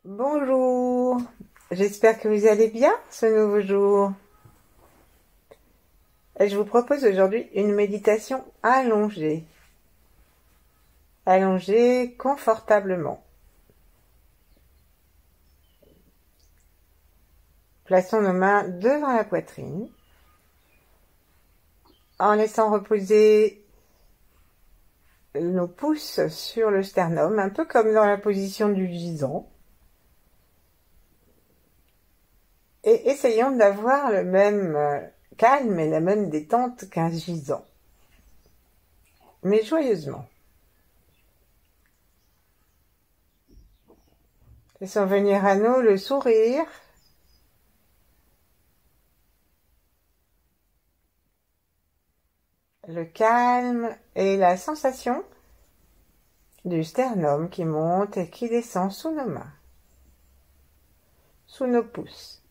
Bonjour, j'espère que vous allez bien ce nouveau jour. Je vous propose aujourd'hui une méditation allongée. Allongée confortablement. Plaçons nos mains devant la poitrine en laissant reposer nos pouces sur le sternum, un peu comme dans la position du gisant. Et essayons d'avoir le même calme et la même détente qu'un gisant, mais joyeusement. Laissons venir à nous le sourire, le calme et la sensation du sternum qui monte et qui descend sous nos mains, sous nos pouces.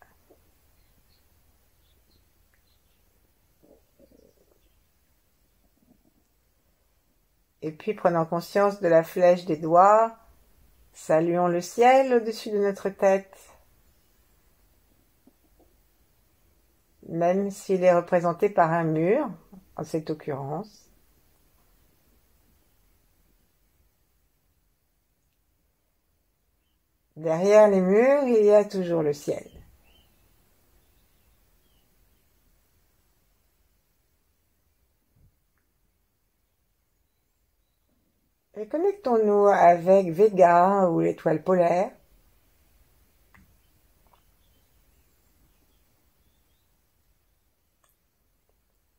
Et puis prenons conscience de la flèche des doigts, saluons le ciel au-dessus de notre tête, même s'il est représenté par un mur, en cette occurrence. Derrière les murs, il y a toujours le ciel. Et connectons-nous avec Vega ou l'étoile polaire.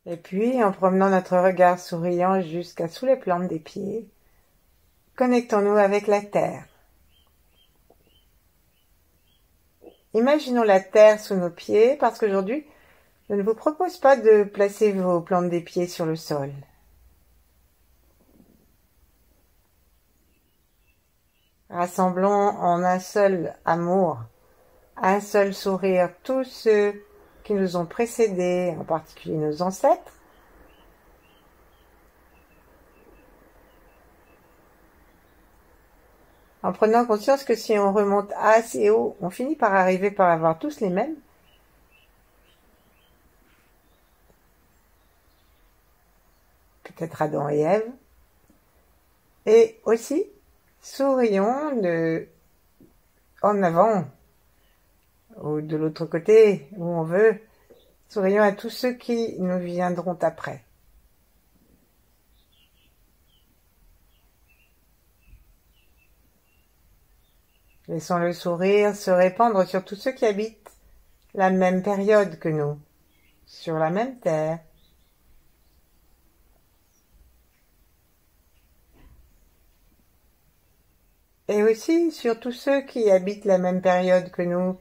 Et puis, en promenant notre regard souriant jusqu'à sous les plantes des pieds, connectons-nous avec la Terre. Imaginons la terre sous nos pieds parce qu'aujourd'hui, je ne vous propose pas de placer vos plantes des pieds sur le sol. Rassemblons en un seul amour, un seul sourire tous ceux qui nous ont précédés, en particulier nos ancêtres. En prenant conscience que si on remonte assez haut, on finit par arriver par avoir tous les mêmes. Peut-être Adam et Ève. Et aussi, sourions en avant, ou de l'autre côté, où on veut. Sourions à tous ceux qui nous viendront après. Laissons le sourire se répandre sur tous ceux qui habitent la même période que nous, sur la même terre. Et aussi sur tous ceux qui habitent la même période que nous,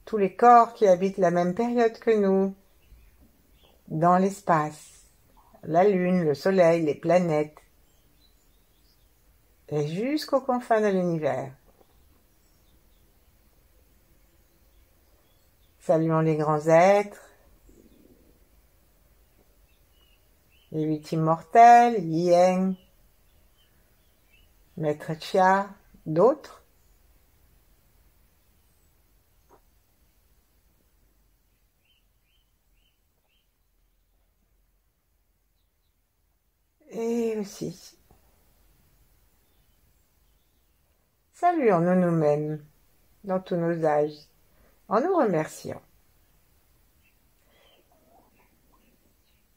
tous les corps qui habitent la même période que nous, dans l'espace, la Lune, le Soleil, les planètes, et jusqu'aux confins de l'univers. Saluons les grands êtres, les 8 immortels, Yin, Maître Chia, d'autres. Et aussi, saluons-nous nous-mêmes dans tous nos âges, en nous remerciant.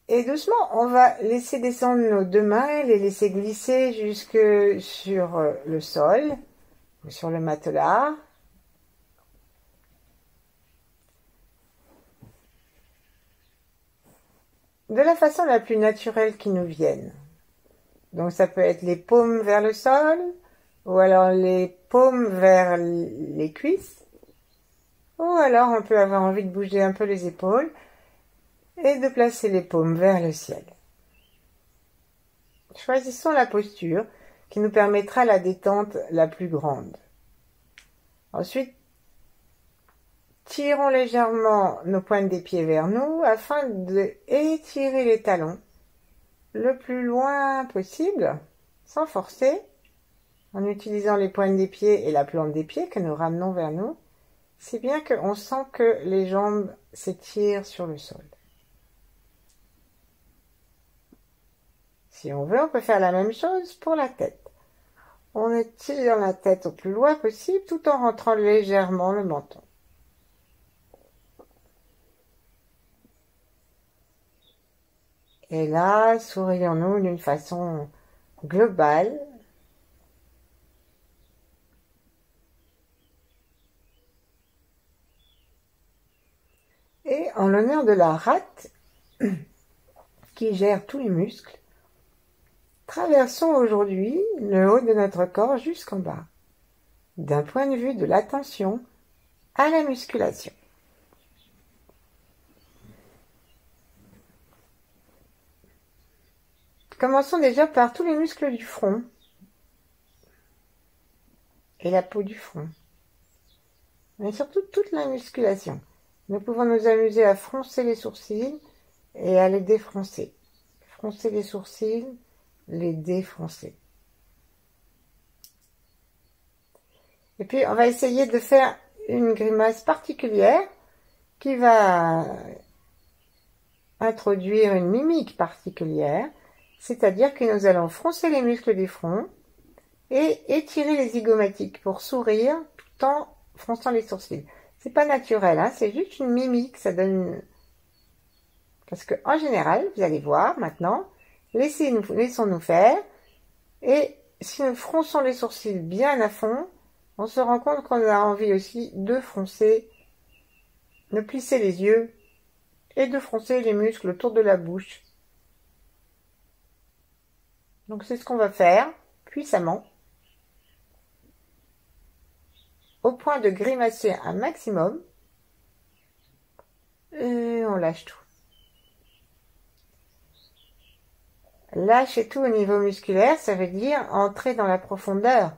Et doucement, on va laisser descendre nos deux mains, les laisser glisser jusque sur le sol, ou sur le matelas. De la façon la plus naturelle qui nous vienne. Donc ça peut être les paumes vers le sol, ou alors les paumes vers les cuisses, ou alors on peut avoir envie de bouger un peu les épaules et de placer les paumes vers le ciel. Choisissons la posture qui nous permettra la détente la plus grande. Ensuite, tirons légèrement nos pointes des pieds vers nous afin d'étirer les talons le plus loin possible, sans forcer. en utilisant les pointes des pieds et la plante des pieds que nous ramenons vers nous, c'est bien qu'on sent que les jambes s'étirent sur le sol. Si on veut, on peut faire la même chose pour la tête. On étire la tête au plus loin possible tout en rentrant légèrement le menton. Et là, sourions-nous d'une façon globale. Et en l'honneur de la rate, qui gère tous les muscles, traversons aujourd'hui le haut de notre corps jusqu'en bas, d'un point de vue de l'attention à la musculation. Commençons déjà par tous les muscles du front et la peau du front, mais surtout toute la musculation. Nous pouvons nous amuser à froncer les sourcils et à les défroncer. Froncer les sourcils, les défroncer. Et puis, on va essayer de faire une grimace particulière qui va introduire une mimique particulière, c'est-à-dire que nous allons froncer les muscles du front et étirer les zygomatiques pour sourire tout en fronçant les sourcils. C'est pas naturel, hein, c'est juste une mimique, ça donne... Parce que en général, vous allez voir maintenant, laissons-nous faire, et si nous fronçons les sourcils bien à fond, on se rend compte qu'on a envie aussi de froncer, de plisser les yeux et de froncer les muscles autour de la bouche. Donc c'est ce qu'on va faire, puissamment, au point de grimacer un maximum, et on lâche tout. Lâcher tout au niveau musculaire, ça veut dire entrer dans la profondeur.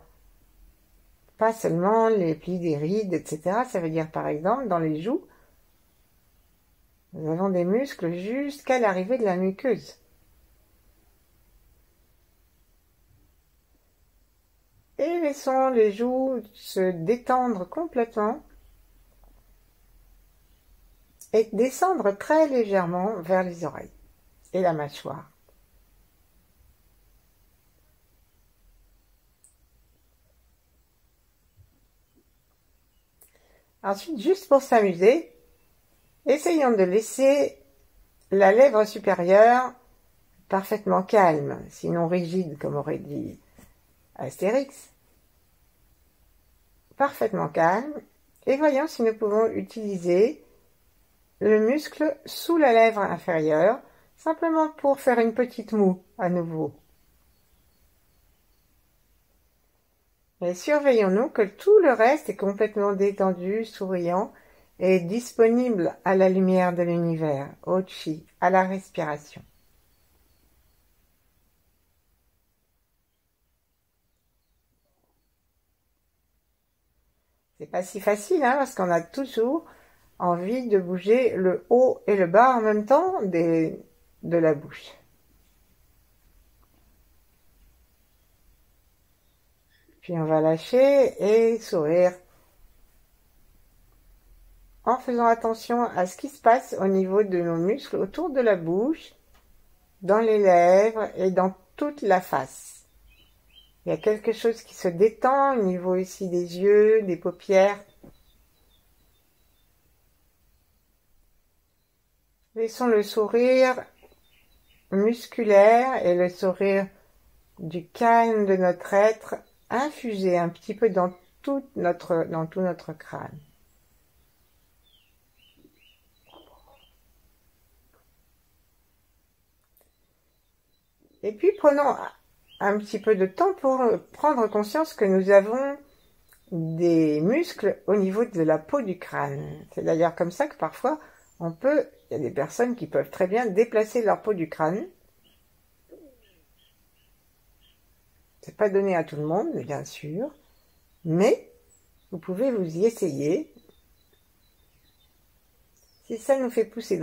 Pas seulement les plis des rides, etc. Ça veut dire par exemple dans les joues, nous avons des muscles jusqu'à l'arrivée de la muqueuse. Et laissons les joues se détendre complètement et descendre très légèrement vers les oreilles et la mâchoire. Ensuite, juste pour s'amuser, essayons de laisser la lèvre supérieure parfaitement calme, sinon rigide, comme aurait dit Astérix. Parfaitement calme. Et voyons si nous pouvons utiliser le muscle sous la lèvre inférieure, simplement pour faire une petite moue à nouveau. Et surveillons-nous que tout le reste est complètement détendu, souriant et disponible à la lumière de l'univers, au chi, à la respiration. C'est pas si facile, hein, parce qu'on a toujours envie de bouger le haut et le bas en même temps de la bouche. Puis on va lâcher et sourire en faisant attention à ce qui se passe au niveau de nos muscles autour de la bouche, dans les lèvres et dans toute la face. Il y a quelque chose qui se détend au niveau ici des yeux, des paupières. Laissons le sourire musculaire et le sourire du calme de notre être infuser un petit peu dans tout notre crâne. Et puis prenons un petit peu de temps pour prendre conscience que nous avons des muscles au niveau de la peau du crâne. C'est d'ailleurs comme ça que parfois il y a des personnes qui peuvent très bien déplacer leur peau du crâne. C'est pas donné à tout le monde, bien sûr, mais vous pouvez vous y essayer. Si ça nous fait pouffer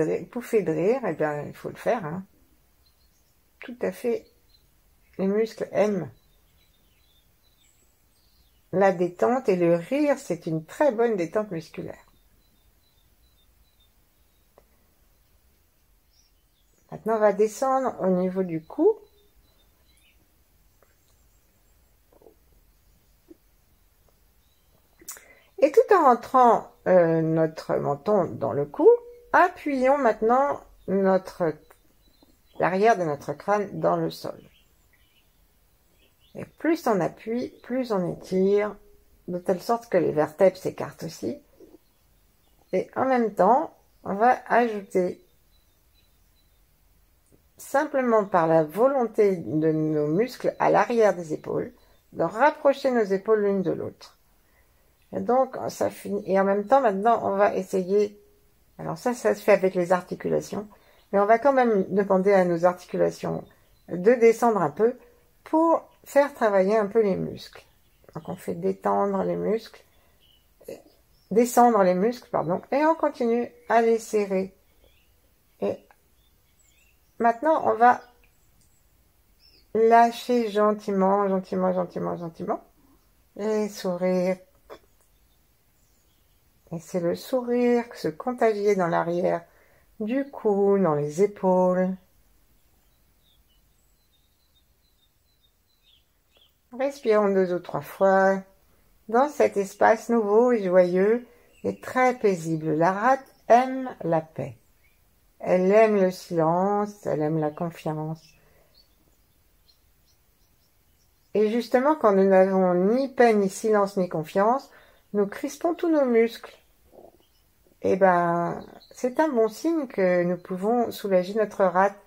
de rire, eh bien, il faut le faire, hein. Tout à fait. Les muscles aiment. la détente et le rire, c'est une très bonne détente musculaire. Maintenant, on va descendre au niveau du cou. Et tout en rentrant notre menton dans le cou, appuyons maintenant l'arrière de notre crâne dans le sol. Et plus on appuie, plus on étire, de telle sorte que les vertèbres s'écartent aussi. Et en même temps, on va ajouter, simplement par la volonté de nos muscles à l'arrière des épaules, de rapprocher nos épaules l'une de l'autre. Et donc, ça finit. Et en même temps, maintenant, on va essayer. Alors ça se fait avec les articulations. Mais on va quand même demander à nos articulations de descendre un peu pour faire travailler un peu les muscles. Donc on fait détendre les muscles, descendre les muscles, pardon, et on continue à les serrer. Et maintenant, on va lâcher gentiment, gentiment, gentiment, gentiment, et sourire. Et c'est le sourire se contagier dans l'arrière du cou, dans les épaules. Respirons 2 ou 3 fois dans cet espace nouveau et joyeux et très paisible. La rate aime la paix. Elle aime le silence, elle aime la confiance. Et justement, quand nous n'avons ni paix, ni silence, ni confiance, nous crispons tous nos muscles. Eh ben, c'est un bon signe que nous pouvons soulager notre rate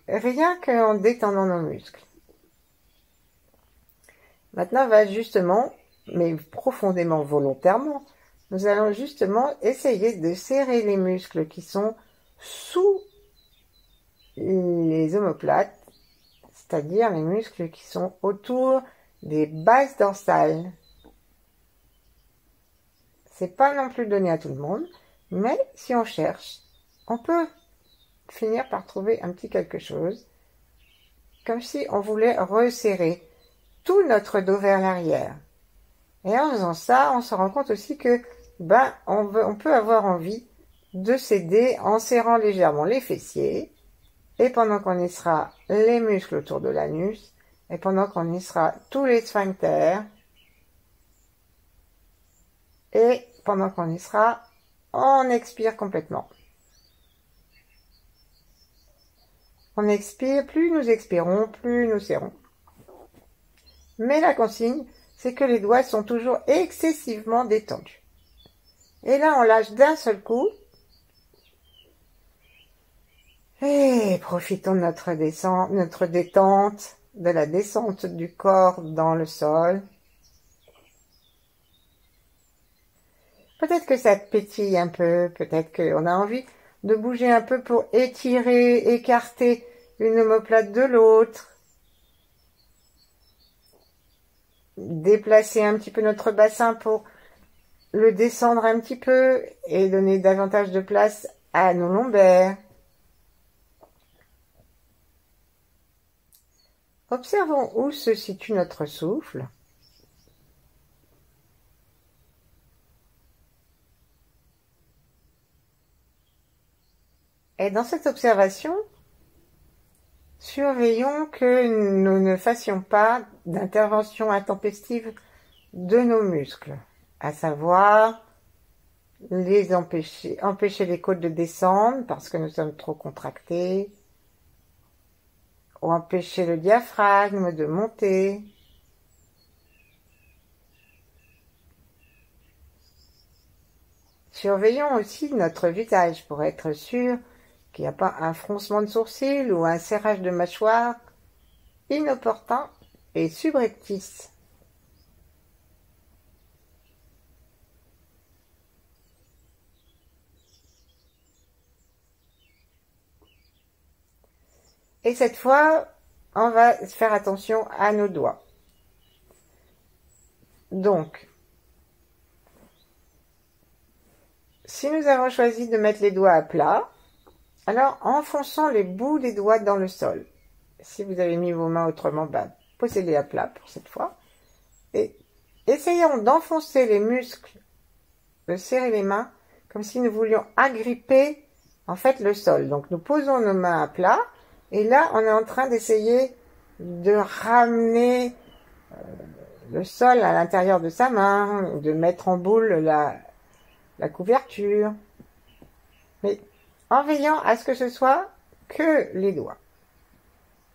rien qu'en détendant nos muscles. Maintenant, on va justement, mais profondément volontairement, nous allons justement essayer de serrer les muscles qui sont sous les omoplates, c'est-à-dire les muscles qui sont autour des bases dorsales. C'est pas non plus donné à tout le monde, mais si on cherche, on peut finir par trouver un petit quelque chose, comme si on voulait resserrer tout notre dos vers l'arrière. Et en faisant ça, on se rend compte aussi que on peut avoir envie de s'aider en serrant légèrement les fessiers, et pendant qu'on y sera les muscles autour de l'anus, et pendant qu'on y sera tous les sphincters, et pendant qu'on y sera, on expire complètement. On expire, plus nous expirons, plus nous serrons. Mais la consigne, c'est que les doigts sont toujours excessivement détendus. Et là, on lâche d'un seul coup. Et profitons de notre détente, de la descente du corps dans le sol. Peut-être que ça pétille un peu, peut-être qu'on a envie de bouger un peu pour étirer, écarter une omoplate de l'autre. Déplacer un petit peu notre bassin pour le descendre un petit peu et donner davantage de place à nos lombaires. Observons où se situe notre souffle. Et dans cette observation, surveillons que nous ne fassions pas d'intervention intempestive de nos muscles, à savoir empêcher les côtes de descendre parce que nous sommes trop contractés, ou empêcher le diaphragme de monter. Surveillons aussi notre visage pour être sûr qu'il n'y a pas un froncement de sourcils ou un serrage de mâchoire inopportun et subreptice. Et cette fois, on va faire attention à nos doigts. Donc, si nous avons choisi de mettre les doigts à plat, alors enfonçons les bouts des doigts dans le sol. Si vous avez mis vos mains autrement, posez-les à plat pour cette fois. Et essayons d'enfoncer les muscles, de serrer les mains, comme si nous voulions agripper en fait le sol. Donc nous posons nos mains à plat, et là on est en train d'essayer de ramener le sol à l'intérieur de sa main, de mettre en boule la couverture, mais en veillant à ce que ce soit que les doigts.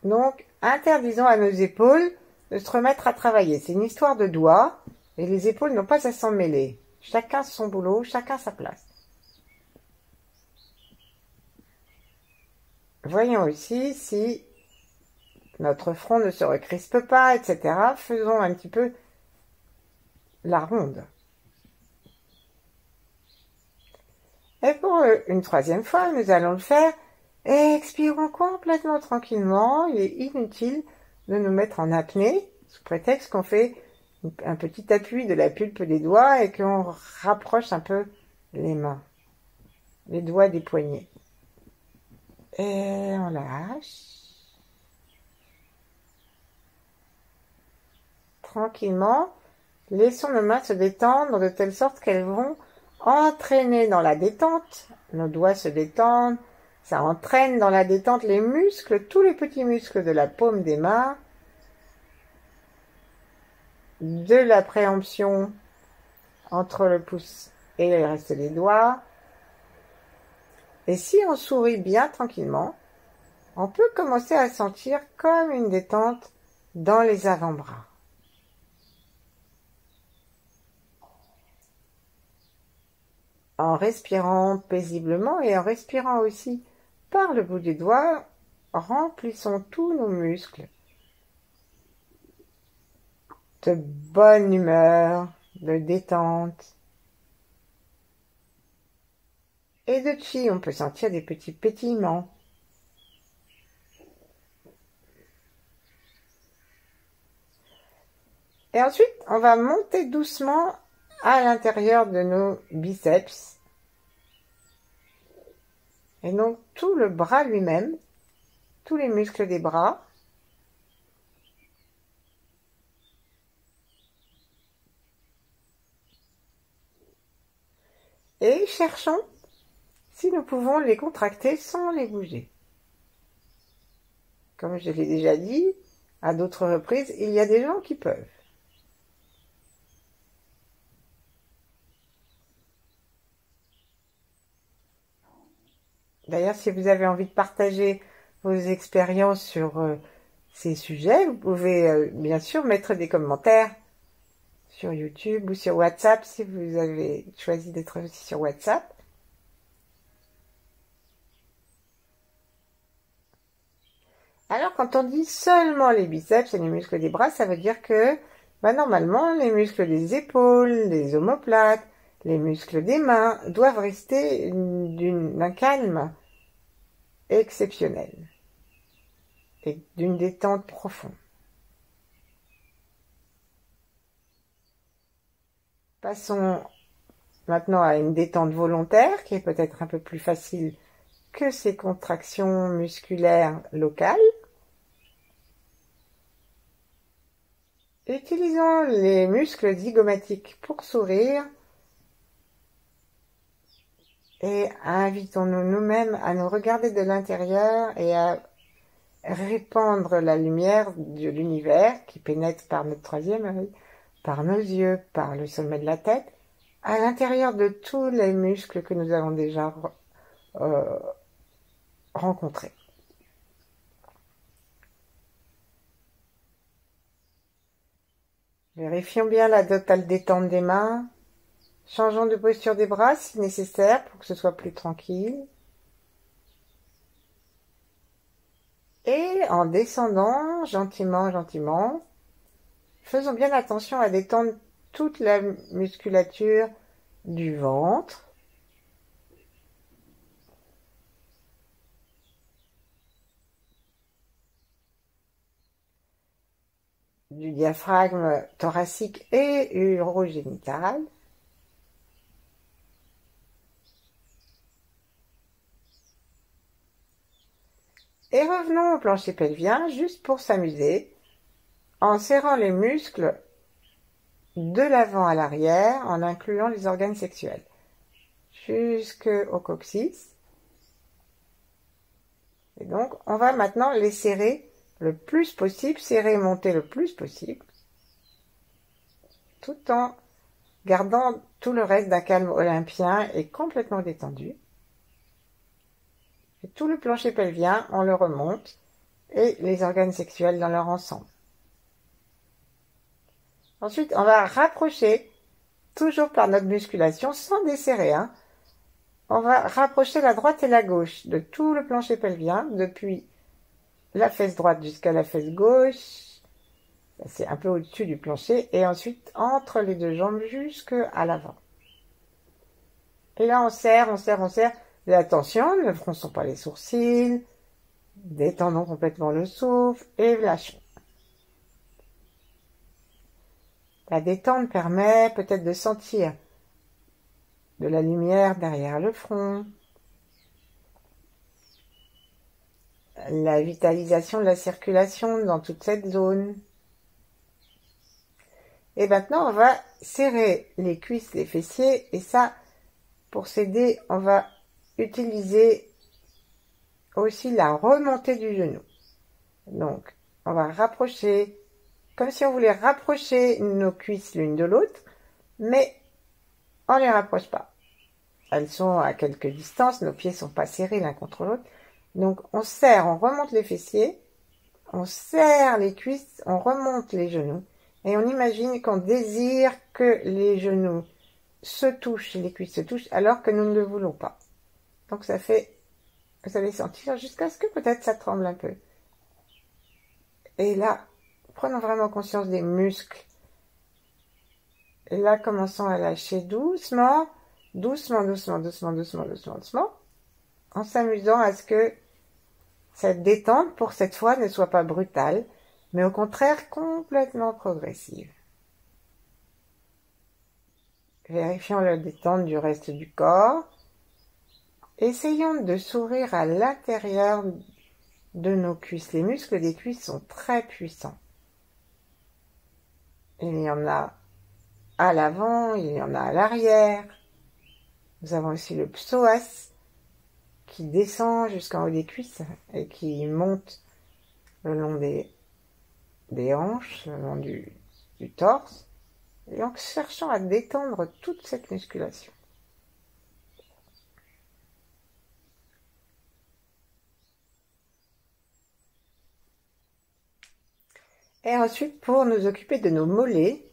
Donc, interdisons à nos épaules de se remettre à travailler. C'est une histoire de doigts, et les épaules n'ont pas à s'en mêler. Chacun son boulot, chacun sa place. Voyons aussi si notre front ne se recrispe pas, etc. Faisons un petit peu la ronde. Et pour une troisième fois, nous allons le faire. Expirons complètement tranquillement. Il est inutile de nous mettre en apnée, sous prétexte qu'on fait un petit appui de la pulpe des doigts et qu'on rapproche un peu les mains, les doigts des poignets. Et on lâche. Tranquillement, laissons nos mains se détendre de telle sorte qu'elles vont entraîner dans la détente. Nos doigts se détendent, ça entraîne dans la détente les muscles, tous les petits muscles de la paume des mains, de la préhension entre le pouce et le reste des doigts. Et si on sourit bien tranquillement, on peut commencer à sentir comme une détente dans les avant-bras. En respirant paisiblement et en respirant aussi par le bout des doigts, remplissons tous nos muscles de bonne humeur, de détente et de chi. On peut sentir des petits pétillements. Et ensuite, on va monter doucement à l'intérieur de nos biceps. Et donc tout le bras lui-même, tous les muscles des bras. Et cherchons si nous pouvons les contracter sans les bouger. Comme je l'ai déjà dit à d'autres reprises, il y a des gens qui peuvent. D'ailleurs, si vous avez envie de partager vos expériences sur ces sujets, vous pouvez bien sûr mettre des commentaires sur YouTube ou sur WhatsApp si vous avez choisi d'être aussi sur WhatsApp. Alors, quand on dit seulement les biceps et les muscles des bras, ça veut dire que normalement, les muscles des épaules, des omoplates, les muscles des mains doivent rester d'un calme exceptionnel et d'une détente profonde. Passons maintenant à une détente volontaire qui est peut-être un peu plus facile que ces contractions musculaires locales. Utilisons les muscles zygomatiques pour sourire et invitons-nous nous-mêmes à nous regarder de l'intérieur et à répandre la lumière de l'univers qui pénètre par notre troisième œil, par nos yeux, par le sommet de la tête, à l'intérieur de tous les muscles que nous avons déjà rencontrés. Vérifions bien la totale détente des mains. Changeons de posture des bras si nécessaire pour que ce soit plus tranquille. Et en descendant gentiment, gentiment, faisons bien attention à détendre toute la musculature du ventre. Du diaphragme thoracique et urogénital. Et revenons au plancher pelvien juste pour s'amuser en serrant les muscles de l'avant à l'arrière en incluant les organes sexuels jusqu'au coccyx. Et donc, on va maintenant les serrer le plus possible, serrer et monter le plus possible, tout en gardant tout le reste d'un calme olympien et complètement détendu. Et tout le plancher pelvien, on le remonte, et les organes sexuels dans leur ensemble. Ensuite, on va rapprocher, toujours par notre musculation, sans desserrer, hein. On va rapprocher la droite et la gauche de tout le plancher pelvien, depuis la fesse droite jusqu'à la fesse gauche. C'est un peu au-dessus du plancher. Et ensuite, entre les deux jambes jusqu'à l'avant. Et là, on serre, on serre, on serre. Et attention, ne fronçons pas les sourcils. Détendons complètement le souffle et lâchons. La détente permet peut-être de sentir de la lumière derrière le front, la vitalisation de la circulation dans toute cette zone. Et maintenant, on va serrer les cuisses, les fessiers, et ça, pour s'aider, on va utiliser aussi la remontée du genou. Donc, on va rapprocher, comme si on voulait rapprocher nos cuisses l'une de l'autre, mais on ne les rapproche pas. Elles sont à quelques distances, nos pieds ne sont pas serrés l'un contre l'autre. Donc, on serre, on remonte les fessiers, on serre les cuisses, on remonte les genoux, et on imagine qu'on désire que les genoux se touchent, les cuisses se touchent, alors que nous ne le voulons pas. Donc, ça fait, vous allez sentir jusqu'à ce que peut-être ça tremble un peu. Et là, prenons vraiment conscience des muscles. Et là, commençons à lâcher doucement, doucement, doucement, doucement, doucement, doucement, doucement, en s'amusant à ce que cette détente, pour cette fois, ne soit pas brutale, mais au contraire complètement progressive. Vérifions la détente du reste du corps. Essayons de s'ouvrir à l'intérieur de nos cuisses. Les muscles des cuisses sont très puissants. Il y en a à l'avant, il y en a à l'arrière. Nous avons aussi le psoas qui descend jusqu'en haut des cuisses et qui monte le long des hanches, le long du torse. Et donc, cherchons à détendre toute cette musculation. Et ensuite, pour nous occuper de nos mollets,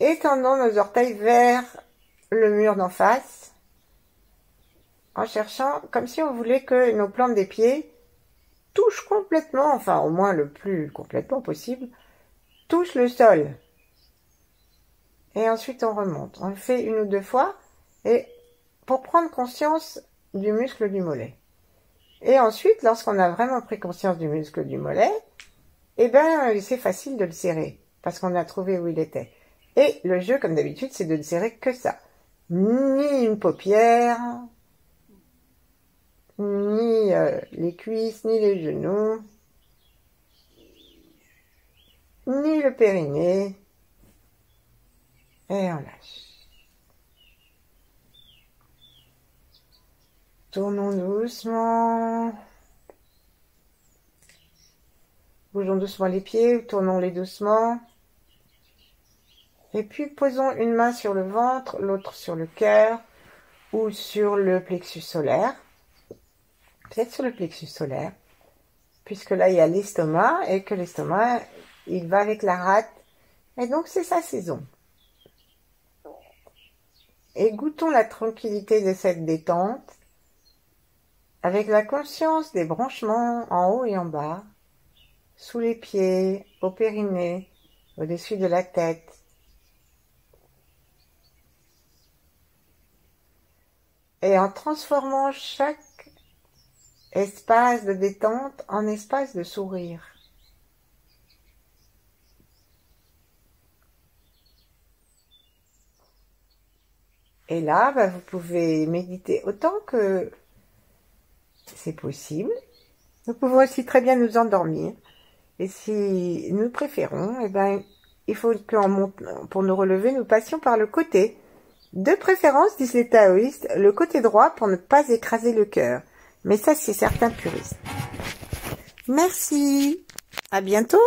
étendons nos orteils vers le mur d'en face, en cherchant, comme si on voulait que nos plantes des pieds touchent complètement, enfin au moins le plus complètement possible, touchent le sol. Et ensuite on remonte. On le fait une ou deux fois, et pour prendre conscience du muscle du mollet. Et ensuite, lorsqu'on a vraiment pris conscience du muscle du mollet, eh ben c'est facile de le serrer, parce qu'on a trouvé où il était. Et le jeu, comme d'habitude, c'est de ne serrer que ça. Ni une paupière, ni les cuisses, ni les genoux, ni le périnée. Et on lâche. Tournons doucement. Bougeons doucement les pieds, tournons-les doucement. Et puis posons une main sur le ventre, l'autre sur le cœur ou sur le plexus solaire. Peut-être sur le plexus solaire, puisque là il y a l'estomac et que l'estomac il va avec la rate. Et donc c'est sa saison. Et goûtons la tranquillité de cette détente avec la conscience des branchements en haut et en bas, sous les pieds, au périnée, au-dessus de la tête. Et en transformant chaque espace de détente en espace de sourire. Et là, vous pouvez méditer autant que c'est possible. Nous pouvons aussi très bien nous endormir. Et si nous préférons, il faut pour nous relever, nous passions par le côté. De préférence, disent les taoïstes, le côté droit pour ne pas écraser le cœur. Mais ça, c'est certains puristes. Merci. À bientôt.